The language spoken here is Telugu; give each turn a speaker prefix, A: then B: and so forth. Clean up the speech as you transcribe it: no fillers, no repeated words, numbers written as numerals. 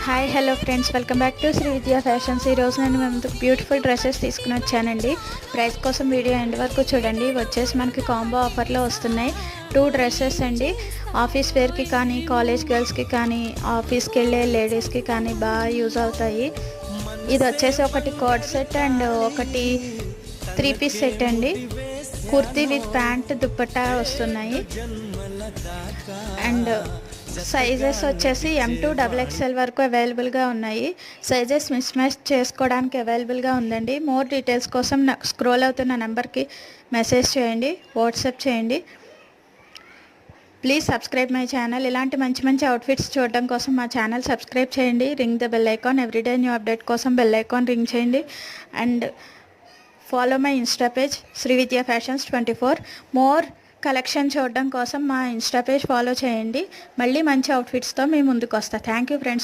A: Hi hello friends, welcome back to Shri Vidya fashions. ఈరోజు నేను ముందుకు బ్యూటిఫుల్ డ్రెస్సెస్ తీసుకుని వచ్చానండి. ప్రైస్ కోసం వీడియో ఎండ్ వరకు చూడండి. వచ్చేసి మనకి కాంబో ఆఫర్లో వస్తున్నాయి 2 డ్రెస్సెస్ అండి. ఆఫీస్ వేర్కి కానీ, కాలేజ్ గర్ల్స్కి కానీ, ఆఫీస్కి వెళ్ళే లేడీస్కి కానీ బాగా యూజ్ అవుతాయి. ఇది వచ్చేసి ఒకటి కోట్ సెట్ అండ్ ఒకటి 3 పీస్ సెట్ అండి. కుర్తీ విత్ ప్యాంట్ దుప్పట్టా వస్తున్నాయి. అండ్ సైజెస్ వచ్చేసి M2 XXL వరకు అవైలబుల్గా ఉన్నాయి. సైజెస్ మిస్ మ్యాచ్ చేసుకోవడానికి అవైలబుల్గా ఉందండి. మోర్ డీటెయిల్స్ కోసం స్క్రోల్ అవుతున్న నెంబర్కి మెసేజ్ చేయండి, వాట్సాప్ చేయండి. Please subscribe my channel. ఇలాంటి మంచి మంచి అవుట్ఫిట్స్ చూడడం కోసం మా ఛానల్ సబ్స్క్రైబ్ చేయండి. Ring the bell icon. Everyday new update కోసం బెల్ ఐకాన్ రింగ్ చేయండి. And follow my insta page Shri Vidya fashions 24. More collection చూడడం కోసం మా ఇన్స్టా పేజ్ ఫాలో చేయండి. మళ్ళీ మంచి అవుట్ఫిట్స్తో మీ ముందుకు వస్తా. Thank you friends.